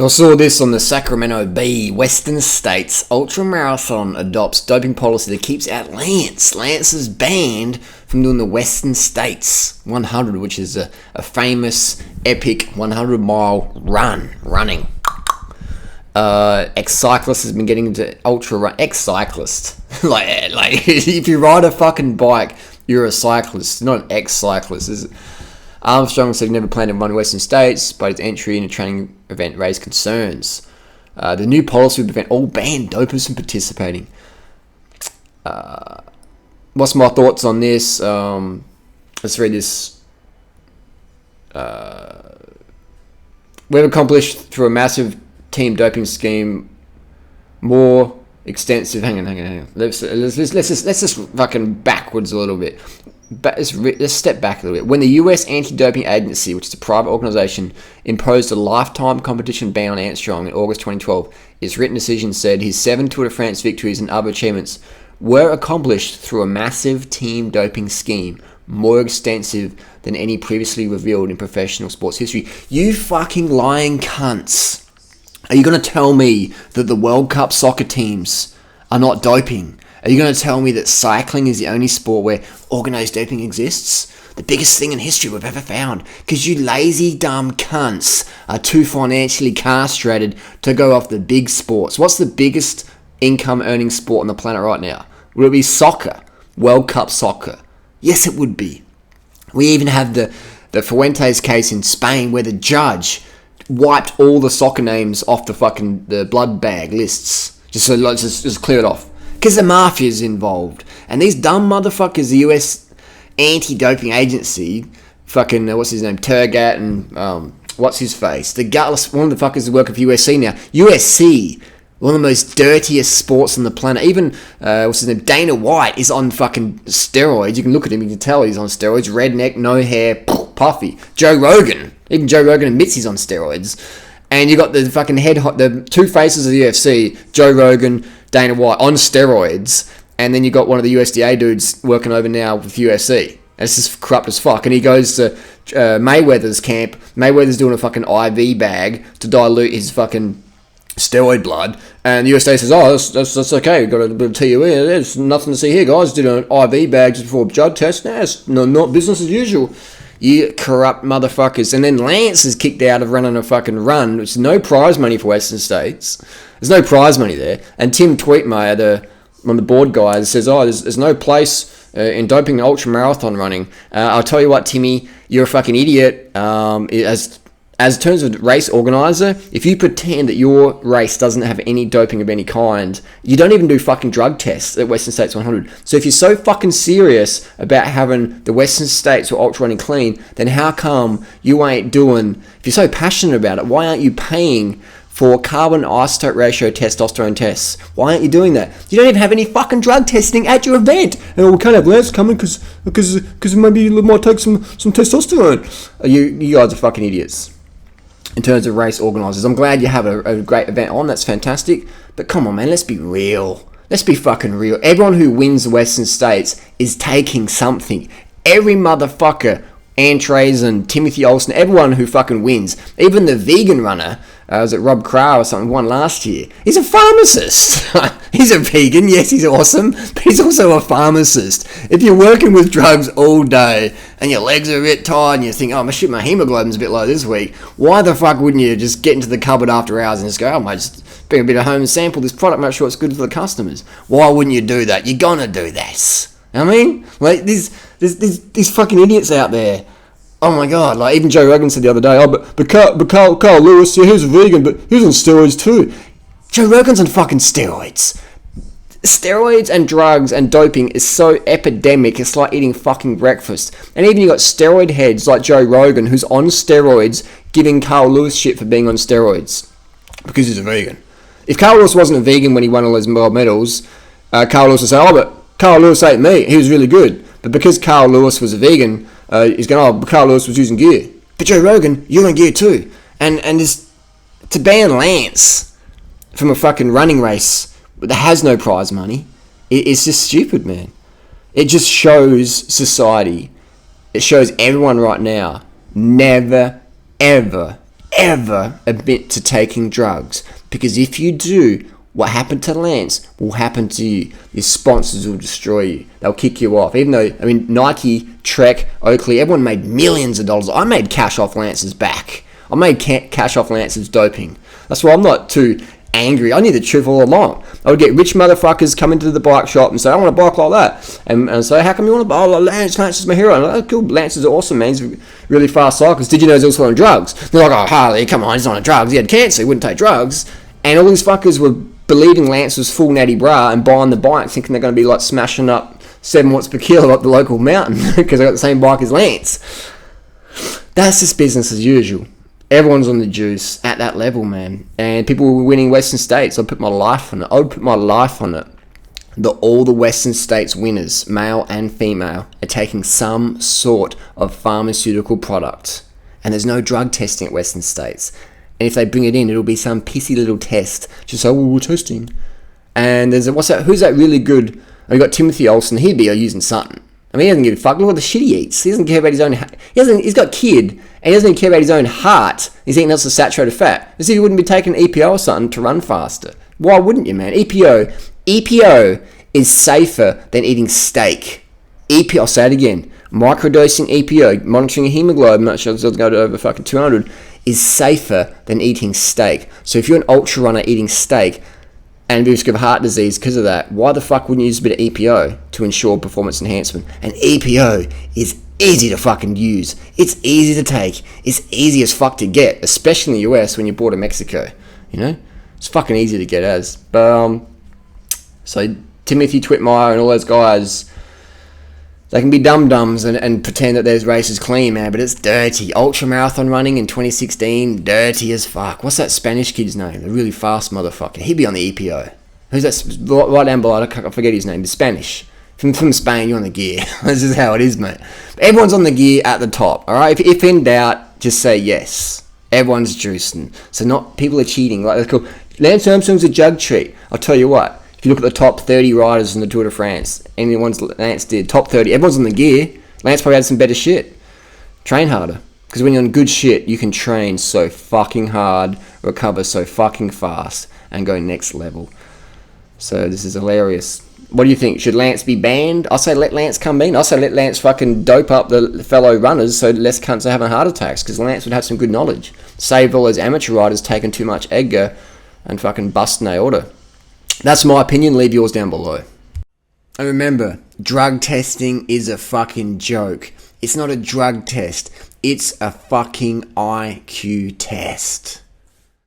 I saw this on the Sacramento Bee. Western States ultramarathon adopts doping policy that keeps out Lance. Lance is banned from doing the Western States 100, which is a famous, epic 100-mile running. Ex-cyclist has been getting into ultra run. Ex-cyclist. like if you ride a fucking bike, you're a cyclist, not an ex-cyclist. Armstrong said he never planned to run Western States, but his entry in a training event raised concerns. The new policy would prevent all banned dopers from participating. What's my thoughts on this? Let's read this. We've accomplished through a massive team doping scheme more extensive. Hang on. Let's just fucking backwards a little bit. Let's step back a little bit. When the US Anti-Doping Agency, which is a private organisation, imposed a lifetime competition ban on Armstrong in August 2012, its written decision said his 7 Tour de France victories and other achievements were accomplished through a massive team doping scheme, more extensive than any previously revealed in professional sports history. You fucking lying cunts. Are you going to tell me that the World Cup soccer teams are not doping? Are you going to tell me that cycling is the only sport where organised doping exists? The biggest thing in history we've ever found. Because you lazy, dumb cunts are too financially castrated to go off the big sports. What's the biggest income-earning sport on the planet right now? Would it be soccer? World Cup soccer? Yes, it would be. We even have the Fuentes case in Spain where the judge wiped all the soccer names off the blood bag lists. Just clear it off. Because the mafia's involved. And these dumb motherfuckers, the US Anti-Doping Agency, fucking, what's his name, Turgat and, what's his face? The gutless, one of the fuckers who work for USC now. USC, one of the most dirtiest sports on the planet. Even, what's his name, Dana White is on fucking steroids. You can look at him, you can tell he's on steroids. Redneck, no hair, puffy. Joe Rogan. Even Joe Rogan admits he's on steroids. And you got the fucking the two faces of the UFC, Joe Rogan, Dana White, on steroids, and then you got one of the USDA dudes working over now with UFC. And it's just corrupt as fuck. And he goes to Mayweather's camp. Mayweather's doing a fucking IV bag to dilute his fucking steroid blood. And the USDA says, oh, that's okay. We've got a bit of TUE. There's nothing to see here, guys. Did an IV bag just before a blood test. Nah, it's not business as usual. You corrupt motherfuckers. And then Lance is kicked out of running a fucking run, which is no prize money for Western States. There's no prize money there. And Tim Tweetmeyer, one of the board guys, says, oh, there's no place in doping ultramarathon running. I'll tell you what, Timmy, you're a fucking idiot. As in terms of race organizer, if you pretend that your race doesn't have any doping of any kind, you don't even do fucking drug tests at Western States 100. So if you're so fucking serious about having the Western States or ultra running clean, then how come you ain't doing, if you're so passionate about it, why aren't you paying for carbon isotope ratio testosterone tests? Why aren't you doing that? You don't even have any fucking drug testing at your event. And we can't have Lance coming because maybe you might take some testosterone. You guys are fucking idiots. In terms of race organisers, I'm glad you have a great event on. That's fantastic. But come on, man, let's be real. Let's be fucking real. Everyone who wins the Western States is taking something. Every motherfucker, Antrays and Timothy Olsen, everyone who fucking wins. Even the vegan runner, was it Rob Crow or something, won last year. He's a pharmacist. He's a vegan, yes, he's awesome, but he's also a pharmacist. If you're working with drugs all day and your legs are a bit tired and you think, oh, my hemoglobin's a bit low this week, why the fuck wouldn't you just get into the cupboard after hours and just go, I might just bring a bit of home and sample this product, make sure it's good for the customers? Why wouldn't you do that? You're gonna do this. I mean, like, these fucking idiots out there. Oh my god, like even Joe Rogan said the other day, oh, but Carl Lewis, yeah, he was a vegan, but he was on steroids too. Joe Rogan's on fucking steroids. Steroids and drugs and doping is so epidemic, it's like eating fucking breakfast. And even you got steroid heads like Joe Rogan, who's on steroids, giving Carl Lewis shit for being on steroids. Because he's a vegan. If Carl Lewis wasn't a vegan when he won all those gold medals, Carl Lewis would say, oh, but Carl Lewis ain't me, he was really good. But because Carl Lewis was a vegan, he's going, oh, but Carl Lewis was using gear. But Joe Rogan, you're in gear too. And just to ban Lance from a fucking running race that has no prize money, it's just stupid, man. It just shows society. It shows everyone right now, never, ever, ever admit to taking drugs, because if you do, what happened to Lance will happen to you. Your sponsors will destroy you. They'll kick you off. Even though, I mean, Nike, Trek, Oakley, everyone made millions of dollars. I made cash off Lance's back. I made cash off Lance's doping. That's why I'm not too angry. I knew the truth all along. I would get rich motherfuckers come into the bike shop and say, I want a bike like that. And say, how come you want to buy Lance? Lance is my hero. And I'm like, oh, cool, Lance is awesome, man. He's a really fast cyclist. Did you know he's also on drugs? They're like, oh, Harley, come on, he's on drugs. He had cancer, he wouldn't take drugs. And all these fuckers were believing Lance was full natty bra and buying the bike, thinking they're going to be like smashing up 7 watts per kilo up the local mountain because they got the same bike as Lance. That's just business as usual. Everyone's on the juice at that level, man. And people were winning Western States. I'd put my life on it. I would put my life on it that all the Western States winners, male and female, are taking some sort of pharmaceutical product. And there's no drug testing at Western States. And if they bring it in, it'll be some pissy little test. Just say, well, we're testing. And there's who's that really good? Oh, you got Timothy Olsen. He'd be using something. I mean, he doesn't give a fuck. Look at the shit he eats. He doesn't care about his own... He's got kid, and he doesn't even care about his own heart. He's eating lots of saturated fat. As if he wouldn't be taking EPO or something to run faster. Why wouldn't you, man? EPO is safer than eating steak. EPO, I'll say it again. Microdosing EPO, monitoring your hemoglobin, not sure it's going to go to over fucking 200, is safer than eating steak. So if you're an ultra runner eating steak, and risk of heart disease because of that, why the fuck wouldn't you use a bit of EPO to ensure performance enhancement? And EPO is easy to fucking use. It's easy to take. It's easy as fuck to get, especially in the US when you're border Mexico. You know? It's fucking easy to get as. But, so Timothy Twitmeyer and all those guys, they can be dum-dums and pretend that their race is clean, man, but it's dirty. Ultra marathon running in 2016, dirty as fuck. What's that Spanish kid's name? The really fast motherfucker. He'd be on the EPO. Who's that? Right down below, I forget his name. The Spanish. From Spain, you're on the gear. This is how it is, mate. Everyone's on the gear at the top, alright? If in doubt, just say yes. Everyone's juicing. So not people are cheating. Like, cool. Lance Armstrong's a jug treat. I'll tell you what. If you look at the top 30 riders in the Tour de France, any ones Lance did, top 30, everyone's on the gear. Lance probably had some better shit. Train harder. Because when you're on good shit, you can train so fucking hard, recover so fucking fast, and go next level. So this is hilarious. What do you think? Should Lance be banned? I say let Lance come in. I say let Lance fucking dope up the fellow runners so less cunts are having heart attacks, because Lance would have some good knowledge. Save all those amateur riders taking too much Edgar and fucking busting aorta. That's my opinion. Leave yours down below. And remember, drug testing is a fucking joke. It's not a drug test. It's a fucking IQ test.